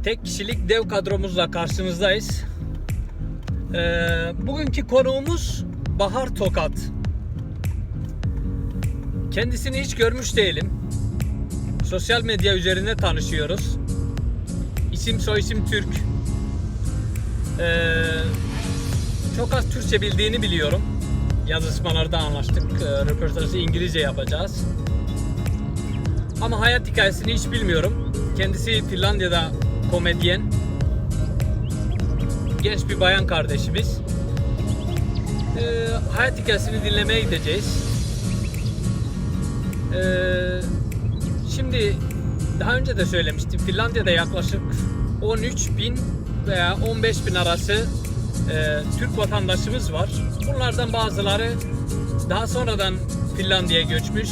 Tek kişilik dev kadromuzla karşınızdayız. Bugünkü konuğumuz Bahar Tokat. Kendisini hiç görmüş değilim. Sosyal medya üzerinde tanışıyoruz. İsim soyisim Türk. Çok az Türkçe bildiğini biliyorum. Yazışmalarda anlaştık. Röportajı İngilizce yapacağız. Ama hayat hikayesini hiç bilmiyorum. Kendisi Finlandiya'da komedyen. Genç bir bayan kardeşimiz. Hayat hikayesini dinlemeye gideceğiz. Şimdi daha önce de söylemiştim. Finlandiya'da yaklaşık 13.000 veya 15.000 arası Türk vatandaşımız var. Bunlardan bazıları daha sonradan Finlandiya'ya göçmüş.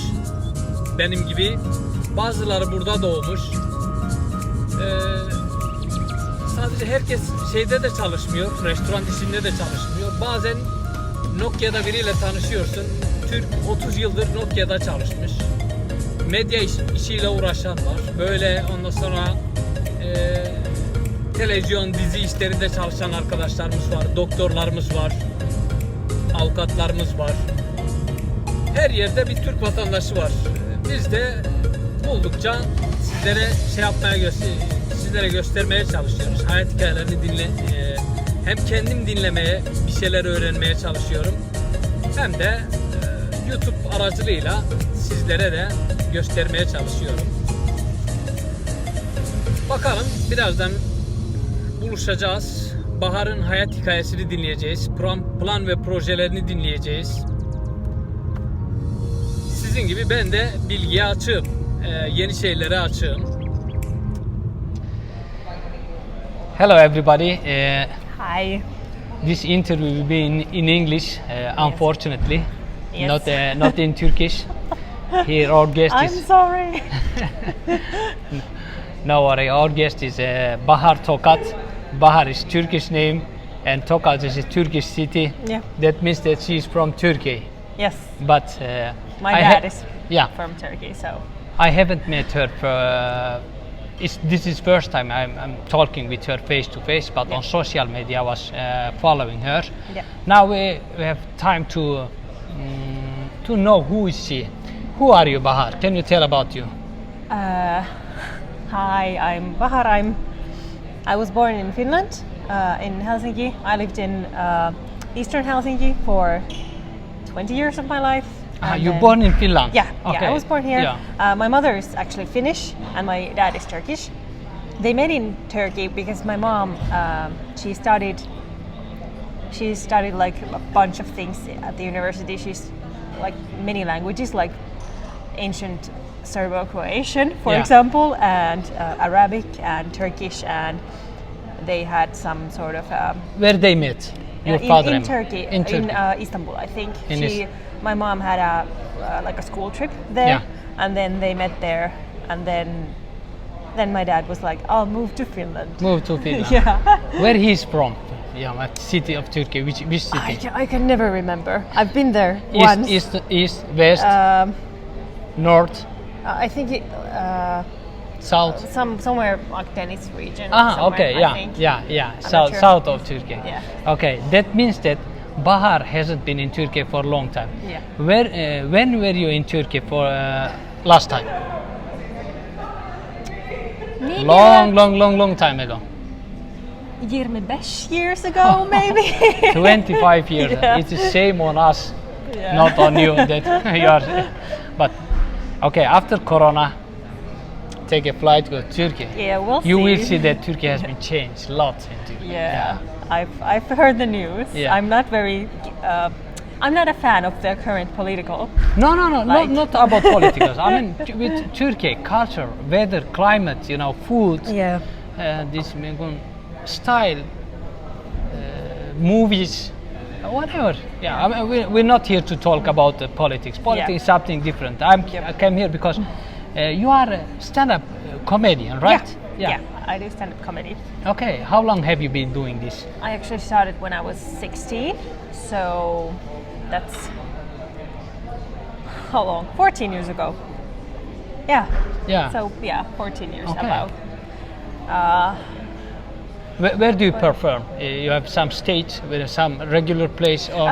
Benim gibi. Bazıları burada doğmuş. Sadece herkes şeyde de çalışmıyor. Restoran işinde de çalışmıyor. Bazen Nokia'da biriyle tanışıyorsun. Türk 30 yıldır Nokia'da çalışmış. Medya işiyle uğraşan var. Böyle ondan sonra televizyon, dizi işlerinde çalışan arkadaşlarımız var. Doktorlarımız var. Avukatlarımız var. Her yerde bir Türk vatandaşı var. Biz de buldukça sizlere göstermeye çalışıyoruz. Hayat hikayelerini hem kendim dinlemeye, bir şeyler öğrenmeye çalışıyorum. Hem de YouTube aracılığıyla sizlere de göstermeye çalışıyorum. Bakalım birazdan buluşacağız. Bahar'ın hayat hikayesini dinleyeceğiz. Plan ve projelerini dinleyeceğiz. Sizin gibi ben de bilgiye açığım. Yeni şeylere açığım. Hello everybody. Hi. This interview will be in English, unfortunately. Yes. Not in Turkish. Here our guest I'm is... sorry. No worry, our guest is Bahar Tokat. Bahar is Turkish name and Tokat is a Turkish city. Yeah. That means that she is from Turkey. Yes. But My dad is yeah. from Turkey, so. I haven't met her. This is first time I'm talking with her face to face, but on social media I was following her. Yeah. Now we have time to know who is she. Who are you, Bahar? Can you tell about you? Hi, I'm Bahar. I was born in Finland, in Helsinki. I lived in Eastern Helsinki for 20 years of my life. You born in Finland? Yeah, okay. yeah, I was born here. Yeah. My mother is actually Finnish and my dad is Turkish. They met in Turkey because my mom, she studied like a bunch of things at the university. She's like many languages, like ancient Serbo-Croatian, for example, and Arabic and Turkish, and they had some sort of where they met? Your father in Turkey, in Istanbul, I think. My mom had a school trip there, and then they met there, and then my dad was like, "I'll move to Finland." Move to Finland. Yeah. Where he's from? Yeah, what city of Turkey? Which city? I can never remember. I've been there once. East, west, north. I think South. Somewhere like Dennis region. Okay, yeah. South of Turkey. Yeah. Okay, that means that Bahar hasn't been in Turkey for a long time. Yeah. When were you in Turkey for last time? Maybe Long time ago. 25 years ago, maybe. 25 years. Yeah. It's the same on us, Yeah. not on you. That you are. But okay, after Corona, take a flight go to Turkey. Yeah, we'll see. You will see that Turkey has been changed a lot in Turkey. Yeah. I've heard the news. Yeah. I'm not a fan of the current political. No, Like- not about politics. I mean, with Turkey, culture, weather, climate, food, Yeah. this style, movies, whatever. Yeah, I mean, we're not here to talk about politics. Politics is something different. I came here because you are a stand-up comedian, right? Yeah. I do stand-up comedy. Okay, how long have you been doing this? I actually started when I was 16, so that's how long? 14 years ago. Yeah. Yeah. So 14 years Okay. about. Where do you perform? You have some stage with some regular place, or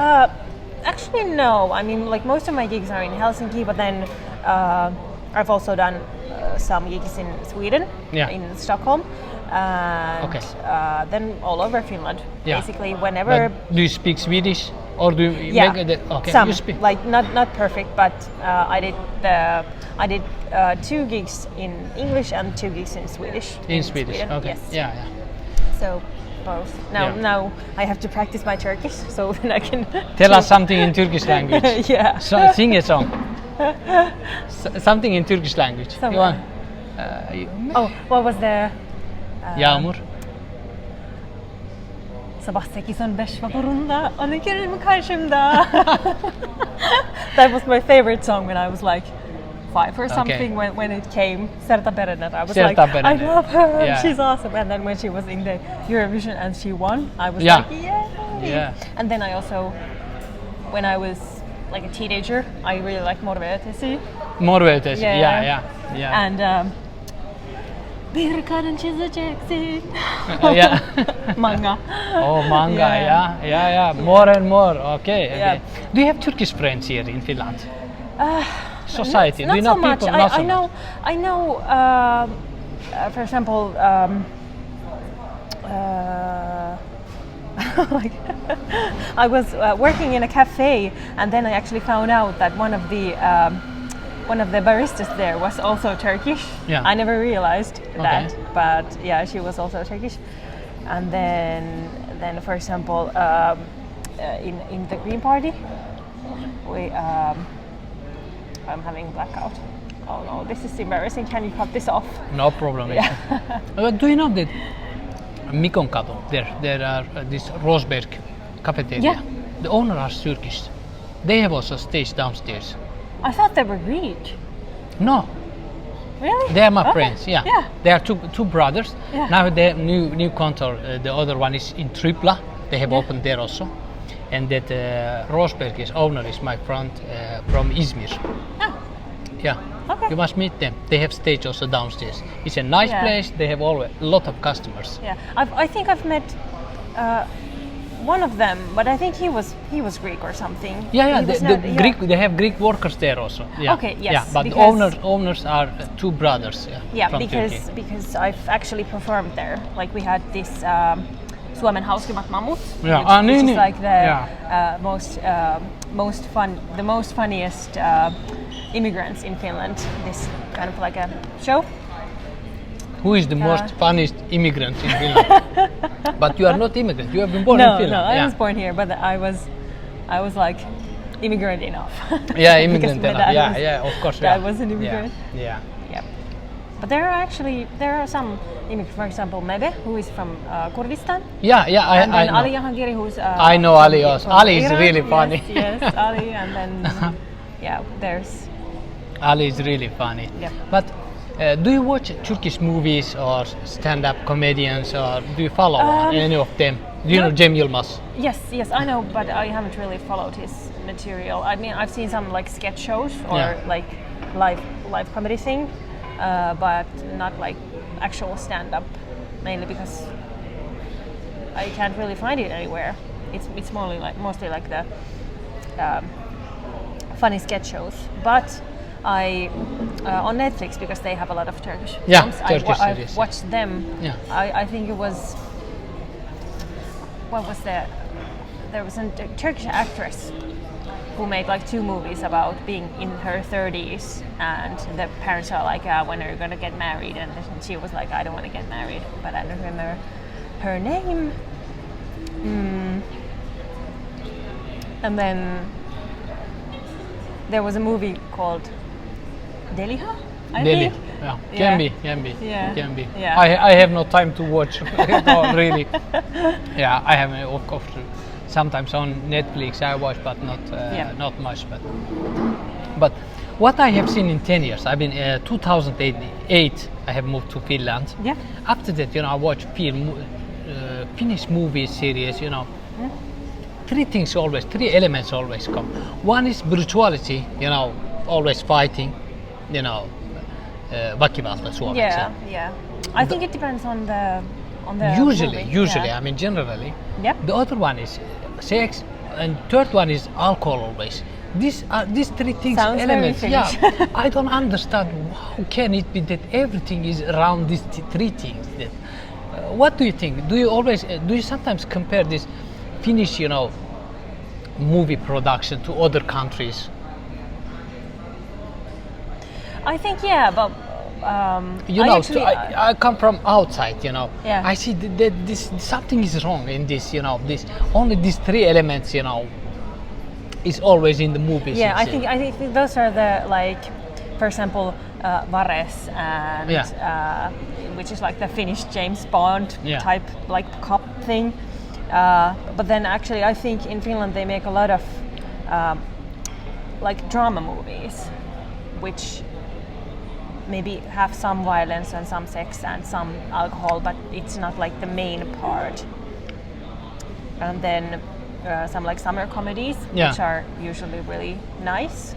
Actually, no. I mean, like most of my gigs are in Helsinki, but then I've also done some gigs in Sweden, in Stockholm, and then all over Finland. Basically, whenever. But do you speak Swedish, or do you make it? Okay, some you speak. like not perfect, but I did 2 gigs in English and 2 gigs in Swedish. In Swedish, Sweden. okay. Yes. Yeah. So both. Now I have to practice my Turkish, so then I can Tell us something in Turkish language. Yeah. So, sing a song. Something in Turkish language. You want? What was the Yağmur. Sabah 8:15 vapurunda onu görürüm karşımda. That was my favorite song when I was like 5 or something when it came. Serta Berenet. I was like, I love her. Yeah. She's awesome. And then when she was in the Eurovision and she won, I was like, yay! Yeah. And then I also, when I was like a teenager, I really liked Morvetesi. Morvetesi. Yeah. And bir kadın çizeceksin. Yeah. Manga. Oh, manga. Yeah. More and more. Okay. Do you have Turkish friends here in Finland? Society. Not Do you know so much. people? I know. For example, like I was working in a cafe, and then I actually found out that one of the baristas there was also Turkish. Yeah. I never realized that, but yeah, she was also Turkish. And then for example, in the Green Party, we. I'm having blackout. Oh no, this is embarrassing. Can you cut this off? No problem. Yeah. Do you know that Mikonkatu, there are this Rosberg cafeteria? Yeah. The owner are Turkish. They have also stage downstairs. I thought they were Greek. No. Really? They are my friends. Yeah. They are two brothers. Yeah. Now they have new contour. The other one is in Tripla. They have opened there also. And that Rosberg's owner is my friend from Izmir. Yeah. Okay. You must meet them. They have stage also downstairs. It's a nice place. They have always a lot of customers. Yeah. I think I've met one of them, but I think he was Greek or something. Yeah. Greek. They have Greek workers there also. Yeah. Okay. Yes. Yeah. But owners are 2 brothers. Yeah. From Turkey. Because I've actually performed there. Like we had this. Suomen hauskimmat mammut, which is like the most funniest immigrants in Finland. This kind of like a show. Who is the most funniest immigrant in Finland? But you are not immigrant. You have been born in Finland. No, I was born here, but I was like immigrant enough. Yeah, immigrant enough. Yeah, of course. I was an immigrant. Yeah. But there are some immigrants. For example, Mebe, who is from Kurdistan. Yeah. And then I know. Ali Jahangiri, who's I know Ali also. Ali is Iran. really funny. Yes, Ali, and then there's. Ali is really funny. Yeah. But do you watch Turkish movies or stand-up comedians, or do you follow any of them? Do you know Cem Yılmaz? Yes, I know, but I haven't really followed his material. I mean, I've seen some like sketch shows or like live comedy thing, but not like actual stand-up, mainly because I can't really find it anywhere. It's mostly like the funny sketch shows, but I on Netflix, because they have a lot of Turkish films. I've watched them. Yeah. I think it was. What was that? There was a Turkish actress who made like 2 movies about being in her 30s, and the parents are like, when are you gonna get married? And she was like, I don't want to get married, but I don't remember her name. And then there was a movie called Deliha, I think. Yeah. Can be. Yeah. I have no time to watch. No, really. Yeah, I have of course. Sometimes on Netflix I watch, but not much. But what I have seen in 10 years, I've been 2008. I have moved to Finland. Yeah. After that, I watch Finnish movie series. 3 elements always come. One is brutality. Always fighting. Väkivalta suomeksi. Yeah. I think it depends on the Usually, movie. Yeah. I mean generally. Yeah. The other one is sex, and third one is alcohol always. These three things, Sounds very elements. Yeah, Finnish. I don't understand how can it be that everything is around these three things. That, what do you think? Do you sometimes compare this Finnish, movie production to other countries? I think but I come from outside, Yeah. I see that this something is wrong in this, this only these three elements, is always in the movies. yeah, I think those are the, like, for example, Vares and which is like the Finnish James Bond type, like, cop thing. But then actually I think in Finland they make a lot of like drama movies, which maybe have some violence and some sex and some alcohol, but it's not like the main part. And then some like summer comedies, which are usually really nice.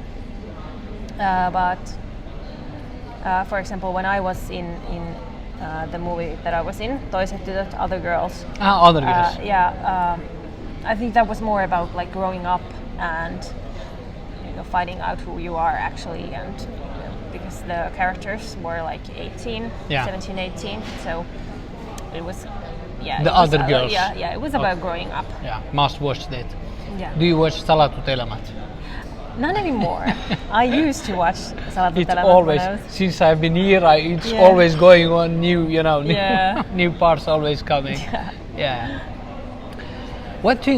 But for example, when I was in the movie that I was in, Toiset tytöt, Other Girls. Other Girls. I think that was more about like growing up and finding out who you are actually, and because the characters were like 18, 17, 18, so it was Other Girls. It was about growing up. Yeah, must watch that. Yeah. Do you watch Salatut Elämät? Not anymore. I used to watch Salatut It's Elämät always, when I was... since I've been here, it's always going on new, new parts always coming. Yeah. What do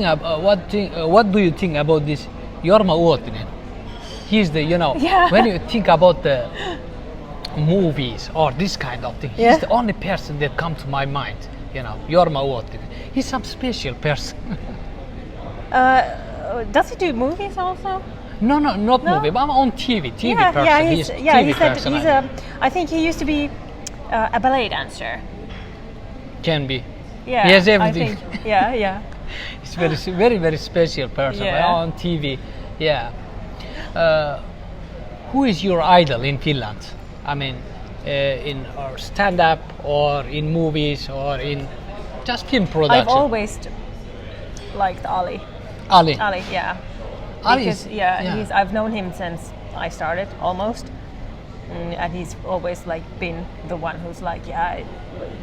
you think about this Jorma Uotinen? He's the, when you think about the movies or this kind of thing, he's the only person that comes to my mind, Jorma Uotinen. He's some special person. Does he do movies also? No, not movie, but on TV person. I think he used to be a ballet dancer. Can be. Yeah, he has everything. I think, yeah. He's very, very special person on TV. Yeah. Who is your idol in Finland? I mean, in stand-up or in movies or in just film production? I've always liked Ali. Ali, yeah. Because I've known him since I started almost, and he's always like been the one who's like,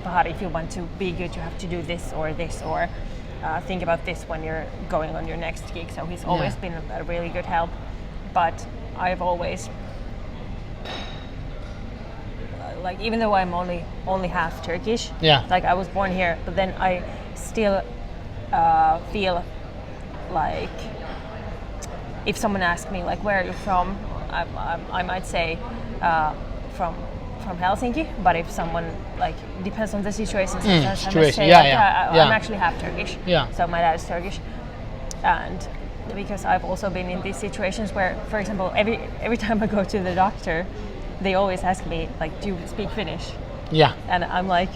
Bahar, if you want to be good, you have to do this, or think about this when you're going on your next gig. So he's always been a really good help. But I've always, like, even though I'm only half Turkish, like I was born here, but then I still feel like if someone asks me like, where are you from, I might say from Helsinki. But if someone, like, depends on the situation, sometimes I must say I'm actually half Turkish. So my dad is Turkish, and because I've also been in these situations where, for example, every time I go to the doctor, they always ask me like, do you speak Finnish? And I'm like,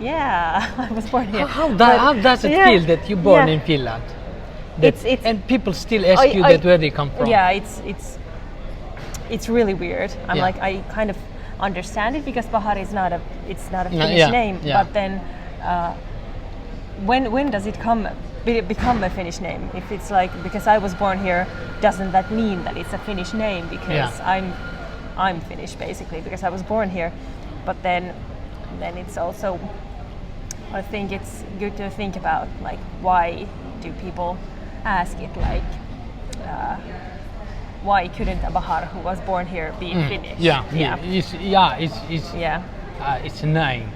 I was born here. How does it feel that you're born in Finland? And people still ask you that where they come from. Yeah, it's really weird. I'm like, I kind of understand it because Bahar is not a Finnish name. But then when does it become a Finnish name? If it's like, because I was born here, doesn't that mean that it's a Finnish name? Because I'm Finnish basically because I was born here. But then it's also, I think it's good to think about like, why do people ask it, like why couldn't a Bahar who was born here be Finnish? It's a name.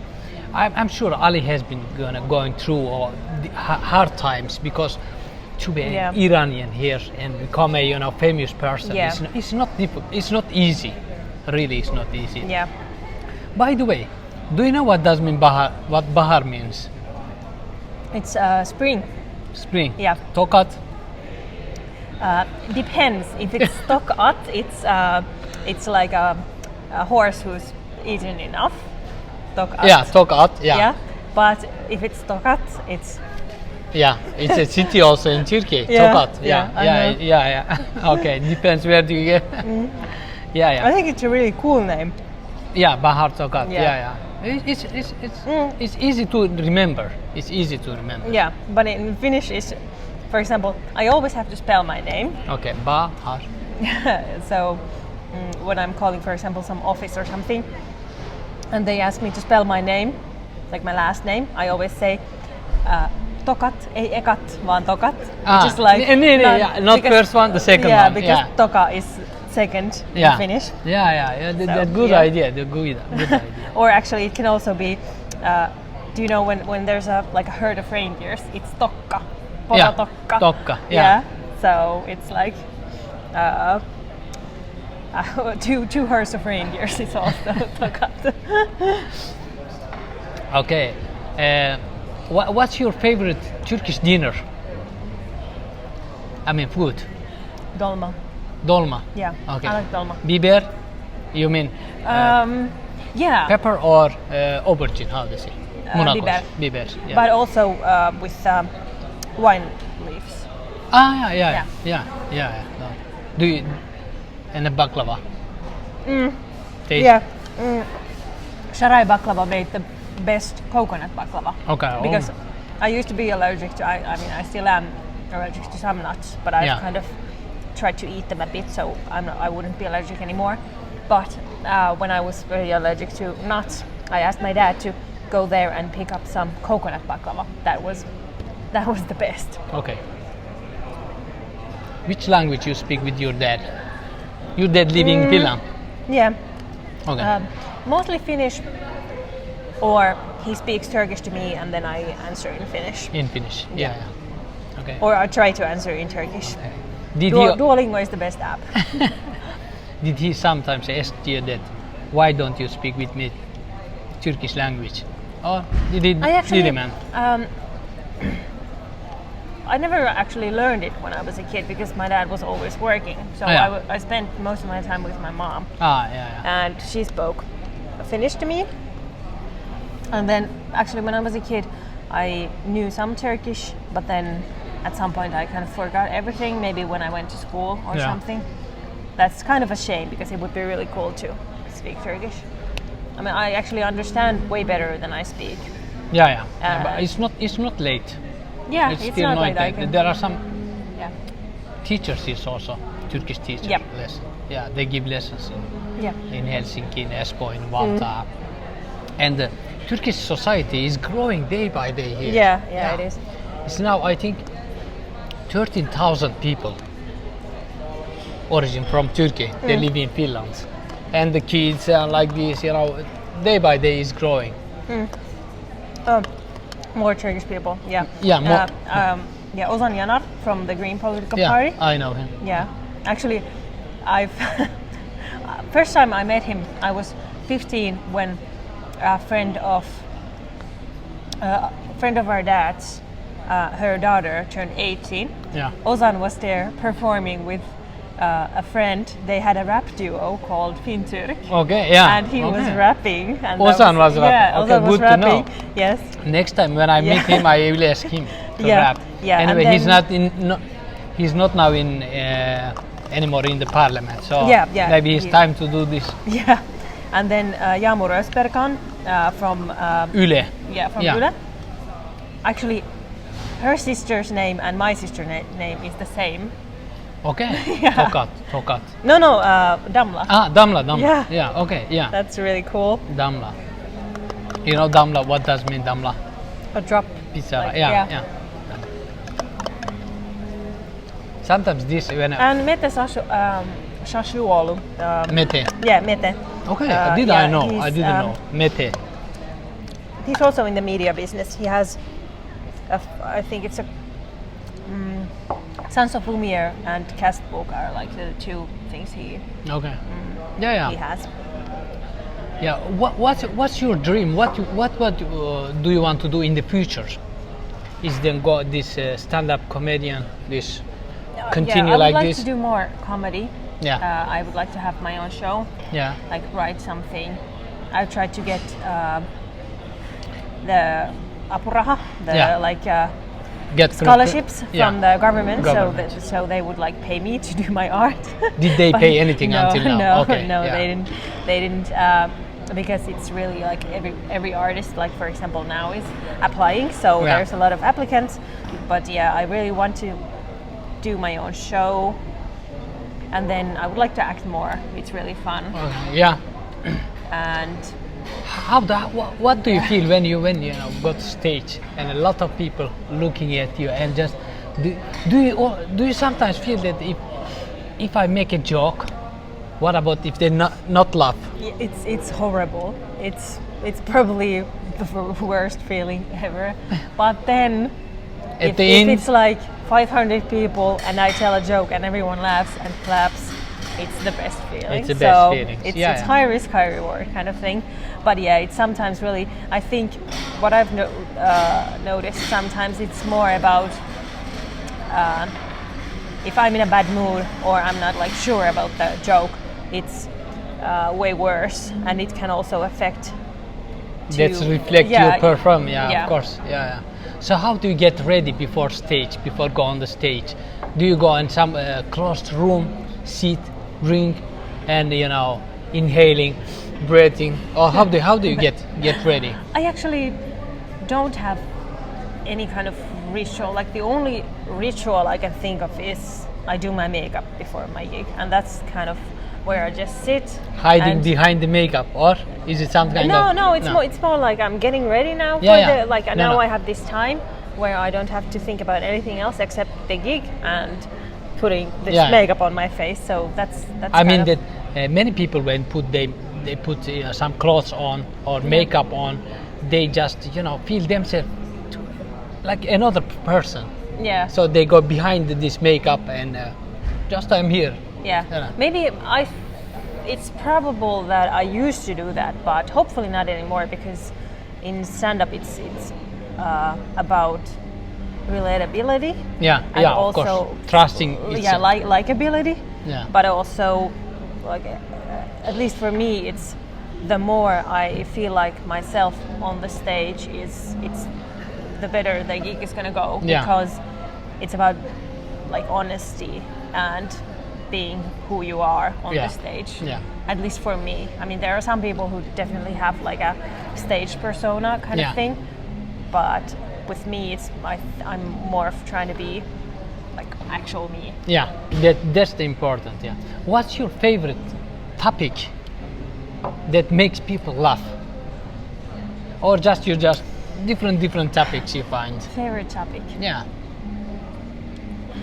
I'm sure Ali has been going through all the hard times because to be an Iranian here and become a famous person, it's not difficult. It's not easy. Really, it's not easy. By the way, do you know what does mean Bahar? What Bahar means? It's spring. Spring. Yeah. Tokat. Depends. If it's tokat, it's like a horse who's eaten enough. Tokat. Yeah, Tokat. Yeah. But if it's tokat, it's. It's a city also in Turkey. Tokat. Yeah. Okay, depends where do you get. I think it's a really cool name. Yeah, Bahar Tokat. Yeah. It's easy to remember. It's easy to remember. Yeah, but in Finnish is, for example, I always have to spell my name. Okay, Bahar. So when I'm calling, for example, some office or something, and they ask me to spell my name, like my last name, I always say Tokat, ei ekat, vaan Tokat. Which is like not first one, the second yeah, one. because Toka is second in Finnish. Yeah. That's good idea. The good idea. Or actually, it can also be. Do you know when there's a herd of reindeers? It's Tokka. Yeah, Tokka. Tokka. Yeah. So it's like two herds of reindeers. It's also Tokat. Okay. What's your favorite Turkish dinner? I mean food. Dolma. Dolma. Yeah. Okay. I like dolma. Biber. You mean Yeah. pepper or aubergine? How do you say? Biber. Biber. Yeah. But also with wine leaves. Yeah. No. Do you and the baklava? Taste? Yeah. Sharai baklava made the best coconut baklava. Okay. Because I used to be allergic to. I mean, I still am allergic to some nuts, but I've kind of tried to eat them a bit, so I wouldn't be allergic anymore. But when I was very allergic to nuts, I asked my dad to go there and pick up some coconut baklava. That was the best. Okay. Which language you speak with your dad? Your dad living in Finland? Yeah. Okay. Mostly Finnish, or he speaks Turkish to me and then I answer in Finnish. In Finnish. Yeah. Okay. Or I try to answer in Turkish. Did Duolingo is the best app. Did he sometimes ask you that, why don't you speak with me Turkish language? Or did he demand? I never actually learned it when I was a kid because my dad was always working. So I spent most of my time with my mom. And she spoke Finnish to me. And then actually when I was a kid, I knew some Turkish, but then at some point I kind of forgot everything, maybe when I went to school or something. That's kind of a shame because it would be really cool to speak Turkish. I mean, I actually understand way better than I speak. Yeah, but it's not late. Yeah, it's it's still not late. like There are some teachers is also Turkish teachers. Yep. Yeah, they give lessons in Helsinki, in Espoo, in Vantaa. And the Turkish society is growing day by day here. Yeah, it is. It's now, I think, 13,000 people origin from Turkey. They live in Finland. And the kids like this, day by day is growing. More Turkish people, yeah. Yeah, more. Ozan Yanar from the Green Political Yeah, Party. I know him. Yeah, actually, first time I met him, I was 15 when a friend of our dad's, her daughter turned 18. Yeah. Ozan was there performing with a friend. They had a rap duo called Finturk. Okay, yeah. And he was rapping. And Ozan was rapping. Yeah, Okay, Ozan was good to rapping. know. Yes. Next time when I meet him, I will ask him to rap. Yeah. Anyway, and he's not now in anymore in the parliament. So maybe it's time to do this. Yeah. And then Yağmur Özberkan from Yle. Yeah, from Yle. Actually, her sister's name and my sister's name is the same. Okay. Tokat. No, Damla. Damla. Yeah. Okay. Yeah. That's really cool. Damla. You know Damla? What does mean Damla? A drop. Pizza. Like, yeah. Sometimes this when. And Mete Shashuolu. Mete. Yeah, Mete. Okay. I know? I didn't know. Mete. He's also in the media business. He has, I think it's a Sons of Lumiere and Castbook are like the two things he. Okay. He has. Yeah. What's your dream? What do you want to do in the future? Is then go this stand-up comedian? This continue I would like this? to do more comedy. Yeah. I would like to have my own show. Yeah. Like write something. I've tried to get the apuraha, get scholarships from the government. So they would like pay me to do my art. Did they pay anything until now? No, they didn't. because it's really like every artist, like for example now, is applying, so Yeah. there's a lot of applicants. But yeah, I really want to do my own show, and then I would like to act more. It's really fun. Okay, yeah. And What do you feel when you go to stage and a lot of people looking at you and just do you sometimes feel that if I make a joke, what about if they not laugh? it's horrible. It's probably the worst feeling ever. But then if it's like 500 people and I tell a joke and everyone laughs and claps, it's the best feeling. It's the best feeling. It's high risk, high reward kind of thing. But yeah, it's sometimes really, I think what I've noticed sometimes it's more about if I'm in a bad mood or I'm not like sure about the joke, it's way worse, and it can also affect That's reflect your perform, of course. Yeah. So how do you get ready before go on the stage? Do you go in some closed room, sit, drink, and inhaling, breathing, or how do you get ready? I actually don't have any kind of ritual. Like the only ritual I can think of is I do my makeup before my gig, and that's kind of where I just sit hiding behind the makeup, or is it some kind of it's more like I'm getting ready now I have this time where I don't have to think about anything else except the gig and putting this makeup on my face. So that's I mean that many people when they put some clothes on or makeup on, they just feel themselves like another person. Yeah. So they go behind this makeup and just I'm here. Yeah. Maybe it's probable that I used to do that, but hopefully not anymore, because in stand-up it's about relatability. And also, of course. Trusting each other. Likability. Yeah. But also, like, at least for me, it's the more I feel like myself on the stage it's the better the gig is gonna go, because it's about like honesty and being who you are on the stage. At least for me. I mean, there are some people who definitely have like a stage persona kind of thing, but with me, I'm more of trying to be like actual me. Yeah, that's the important. Yeah. What's your favorite topic that makes people laugh, or just different topics you find? Favorite topic? Yeah.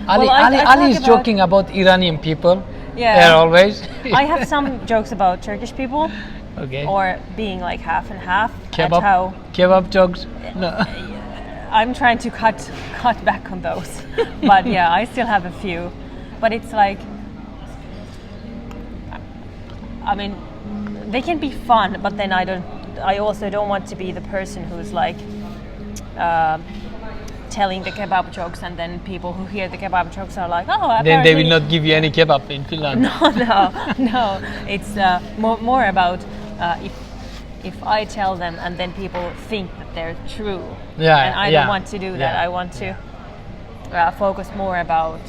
Well, Ali is joking about Iranian people. Yeah. Always. I have some jokes about Turkish people. Okay. Or being like half and half. Kebab jokes. No. I'm trying to cut back on those. But yeah, I still have a few. But it's like, I mean, they can be fun, but then I also don't want to be the person who's like telling the kebab jokes, and then people who hear the kebab jokes are like, oh, then they will not give you any kebab in Finland. No. It's more about if I tell them and then people think that they're true. And I don't want to do that. I want to focus more about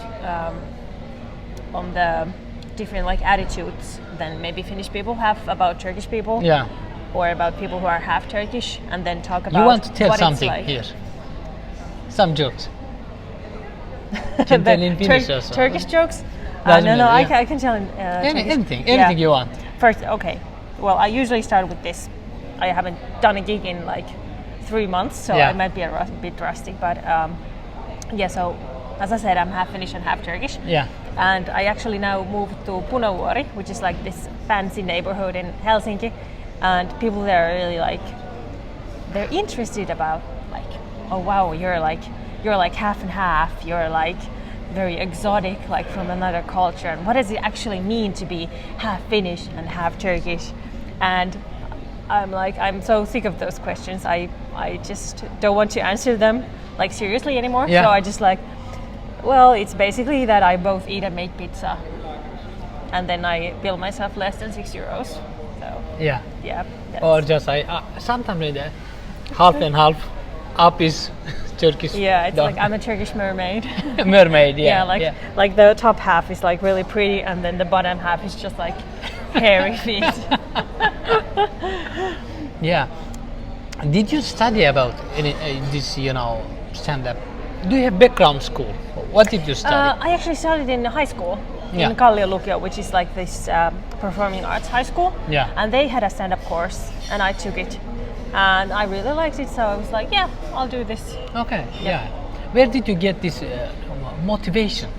on the different like attitudes than maybe Finnish people have about Turkish people. Yeah. Or about people who are half Turkish, and then talk about you want to tell what something it's like. here. Some jokes. Can tell in Finnish also. Turkish jokes? No, I can tell in anything you want. First, okay. Well, I usually start with this. I haven't done a gig in like 3 months, so I might be a bit rusty. But so as I said, I'm half Finnish and half Turkish. Yeah. And I actually now moved to Punavuori, which is like this fancy neighborhood in Helsinki. And people there are really like, they're interested about like, oh wow, you're like half and half. You're like very exotic, like from another culture. And what does it actually mean to be half Finnish and half Turkish? And I'm so sick of those questions. I just don't want to answer them like seriously anymore. Yeah. So I just like, well, it's basically that I both eat and make pizza, and then I bill myself less than €6. So yeah. Or just sometimes half and half. Up is Turkish. Yeah, it's like I'm a Turkish mermaid. Mermaid, like the top half is like really pretty, and then the bottom half is just like hairy feet. Yeah. Did you study about this, stand-up? Do you have background school? What did you study? I actually studied in high school Yeah. in Kallio Lukio, which is like this performing arts high school. Yeah. And they had a stand-up course, and I took it, and I really liked it. So I was like, yeah, I'll do this. Okay, yeah. Where did you get this motivation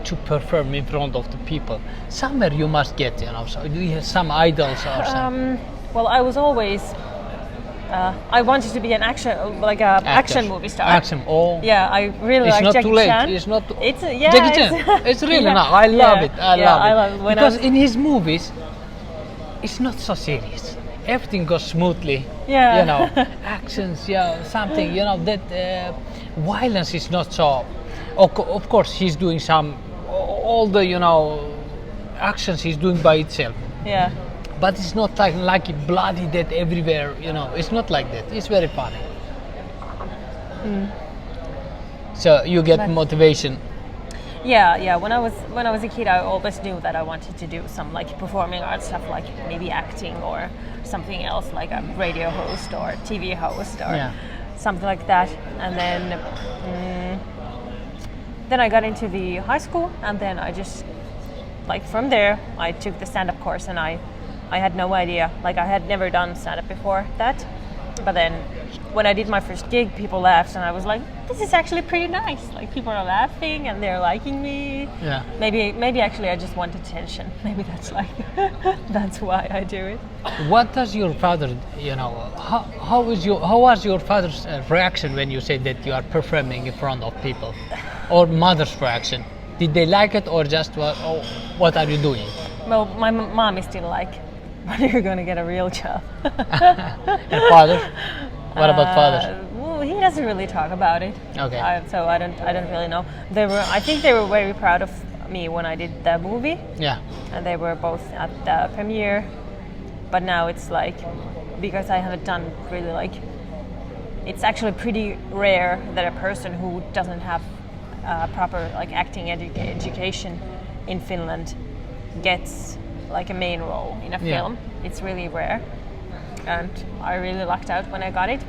to perform in front of the people? Somewhere you must get, so do you have some idols or something? Well, I was always. I wanted to be an action movie star. Action, oh. Yeah, I really It's like not Jackie too late. Chan. It's not. It's yeah. Jackie Chan. It's really yeah, not. I love yeah, it. I yeah, love it. I love it. When I Because was- in his movies, it's not so serious. Everything goes smoothly. Yeah. Actions. Yeah, something. That violence is not so. Of course, he's doing all the actions he's doing by itself. Yeah. But it's not like bloody death everywhere. It's not like that. It's very funny. So you get motivation. Yeah. When I was a kid, I always knew that I wanted to do some like performing arts stuff, like maybe acting or something else, like a radio host or TV host or Yeah. something like that. And then I got into the high school, and then I just like from there I took the stand-up course, and I had no idea, like I had never done stand-up before that. But then when I did my first gig, people laughed, and I was like, this is actually pretty nice. Like people are laughing and they're liking me. Yeah. Maybe actually I just want attention. Maybe that's like that's why I do it. What does your father, how was your father's reaction when you said that you are performing in front of people, or mother's reaction? Did they like it, or just what are you doing? Well, my mom is still like, when are you gonna get a real job? And father? What about father? Well, he doesn't really talk about it. Okay. So I don't really know. I think they were very proud of me when I did the movie, Yeah. and they were both at the premiere. But now it's like, because I haven't done really like, it's actually pretty rare that a person who doesn't have proper like acting education in Finland gets like a main role in a Yeah. film. It's really rare, and I really lucked out when I got it.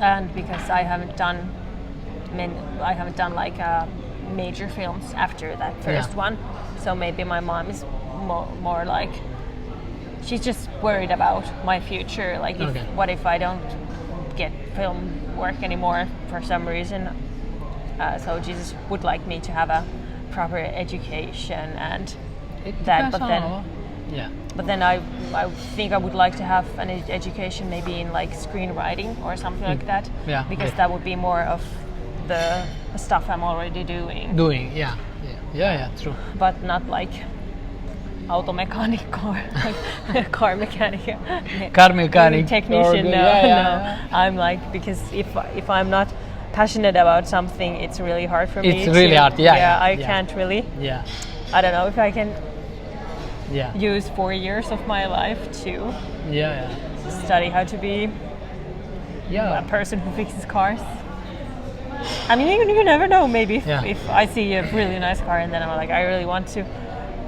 And because I haven't done like major films after that first Yeah. one, so maybe my mom is more like, she's just worried about my future. Like, what if I don't get film work anymore for some reason? So she just would like me to have a proper education and that. But then I think I would like to have an education maybe in like screenwriting or something like that. Yeah. Because that would be more of the stuff I'm already doing. Yeah, true. But not like automechanic or like car mechanic. Car mechanic. Technician, or- no. yeah. I'm like, because if I'm not passionate about something, it's really hard for me. It's really hard, I can't really. Yeah. I don't know if I can Yeah. use 4 years of my life to Yeah. study how to be a person who fixes cars. I mean, you never know. Maybe if I see a really nice car and then I'm like, I really want to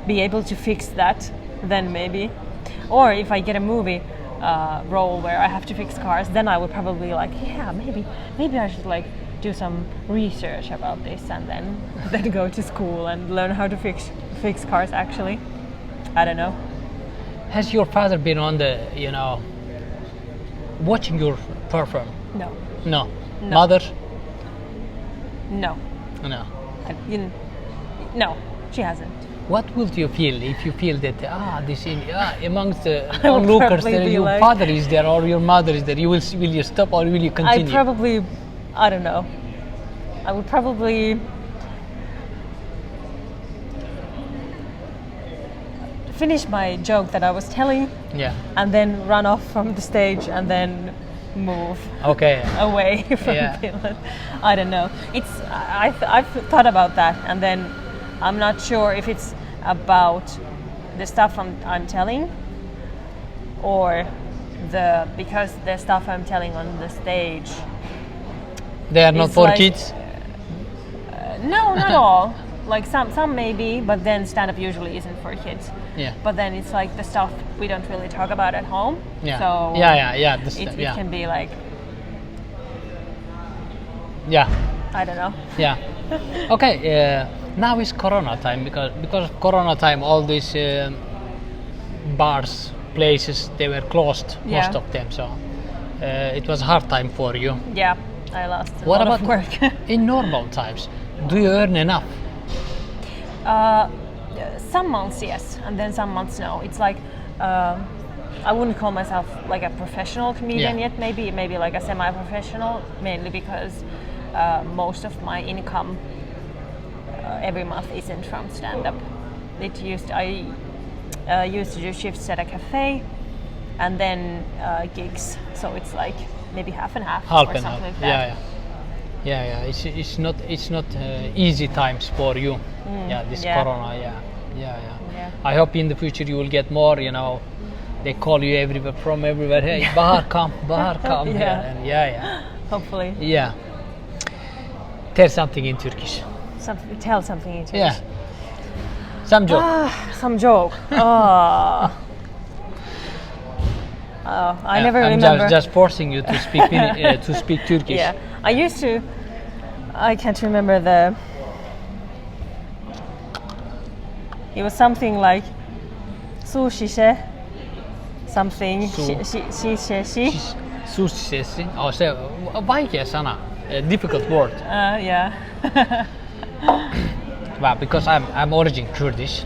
be able to fix that, then maybe. Or if I get a movie role where I have to fix cars, then I would probably like, maybe I should like do some research about this and then go to school and learn how to fix cars actually. I don't know. Has your father been on the, watching your perform? No. No. Mother? No. No. No, she hasn't. What would you feel if you feel that this amongst the I would onlookers probably there, be your like- father is there or your mother is there? Will you stop or will you continue? I don't know. I would probably finish my joke that I was telling, Yeah. and then run off from the stage and then move Okay. away from Finland. I don't know. I've thought about that, and then I'm not sure if it's about the stuff I'm telling, or because the stuff I'm telling on the stage. They are not It's for like- kids. No, not all. Like some maybe, but then stand-up usually isn't for kids. Yeah. But then it's like the stuff we don't really talk about at home. Yeah. So Yeah. it can be like, Yeah. I don't know. Yeah. Okay. Now is Corona time because of Corona time, all these bars, places, they were closed, Yeah. most of them. So it was a hard time for you. Yeah, I lost a What lot about of work. in normal times? Do you earn enough? Some months yes, and then some months no. It's like I wouldn't call myself like a professional comedian Yeah. yet. Maybe like a semi-professional, mainly because most of my income every month isn't from stand-up. I used to do shifts at a cafe, and then gigs. So it's like maybe half and half Half or and something half. like that. Yeah. It's not easy times for you. This yeah. Corona. Yeah. Yeah. I hope in the future you will get more. They call you everywhere from everywhere. Hey, Bahar come Yeah. here. And yeah. Hopefully. Yeah. Tell something in Turkish. Tell something in Turkish. Yeah. Some joke. Some joke. Oh, I never I'm remember. just forcing you to speak to speak Turkish. Yeah, I used to. I can't remember the. It was something like sushi, something she. Sushi sesi. Oh, se vaikea sana. A difficult word. Yeah. Well, because I'm origin Kurdish.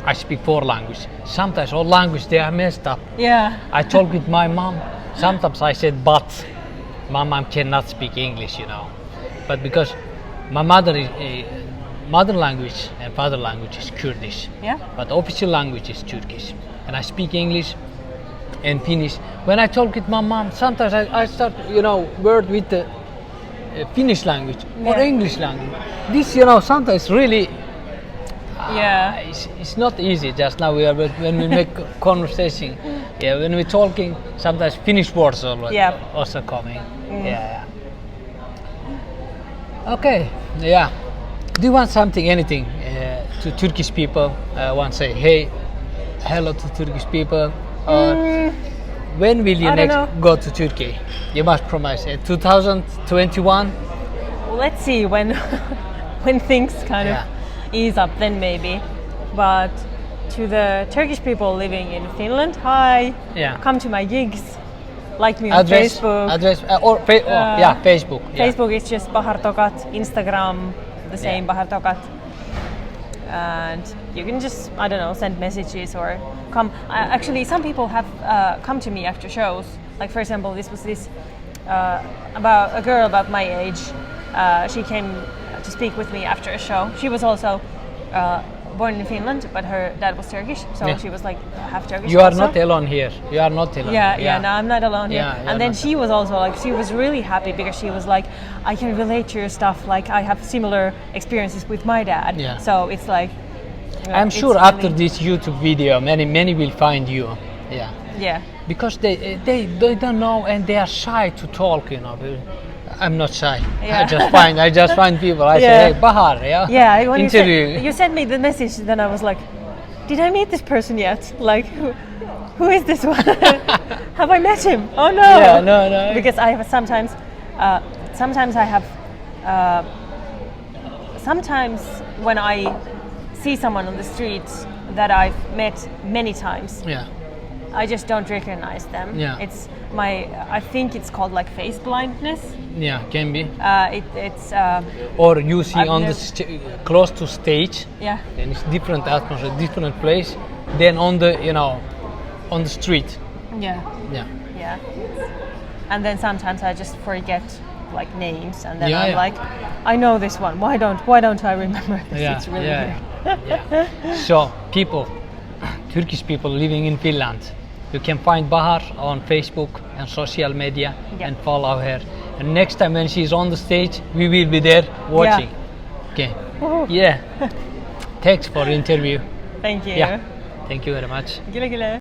I speak 4 languages. Sometimes all languages they are messed up. Yeah. I talk with my mom. Sometimes I said but. My mom cannot speak English, But because my mother language and father language is Kurdish. Yeah. But official language is Turkish. And I speak English and Finnish. When I talk with my mom, sometimes I start, word with the Finnish language or Yeah. English language. This, sometimes really Yeah. it's not easy just now when we make conversation. Yeah, when we're talking, sometimes Finnish words also coming. Yeah. Okay. Yeah. Do you want anything to Turkish people? Want to say hello to Turkish people? Or when will you I don't next know. go to Turkey? You must promise 2021. Let's see when when things kind Yeah. of ease up, then maybe. But to the Turkish people living in Finland, hi. Yeah. Come to my gigs. Like me on Facebook. Address Facebook. Yeah. Facebook is just Bahar Tokat. Instagram, the same, Yeah. Bahar Tokat. And you can just, I don't know, send messages or come. Actually, some people have come to me after shows. Like, for example, this was about a girl about my age. She came to speak with me after a show. She was also born in Finland, but her dad was Turkish, so Yeah. she was like half Turkish. You are also. not alone here. You are not alone. Yeah, no, I'm not alone here. Yeah, you're And then not she was also like, she was really happy because she was like, I can relate to your stuff. Like, I have similar experiences with my dad. Yeah. So it's like. I'm it's sure really- after this YouTube video, many will find you. Yeah. Yeah. Because they don't know and they are shy to talk. I'm not shy. Yeah. I just find people. I say, Yeah. hey, Bahar, yeah. Yeah, when interview. you sent me the message, then I was like, did I meet this person yet? Like, who is this one? Have I met him? Oh no! Yeah, no. Because I have sometimes I have sometimes when I see someone on the street that I've met many times, Yeah. I just don't recognize them. Yeah. I think it's called like face blindness. Yeah, can be. It's Or you see I've on never- the close to stage, yeah. and it's different atmosphere, different place, than on the on the street. Yeah. Yeah. Yeah. And then sometimes I just forget like names, and then Yeah, I'm yeah. like, I know this one. Why don't I remember this? Yeah, It's really yeah, weird. yeah. So people, Turkish people living in Finland, you can find Bahar on Facebook and social media Yeah. and follow her. And next time when she's on the stage, we will be there watching. Okay. Woohoo. Yeah. Thanks for interview. Thank you. Yeah. Thank you very much. Güle güle.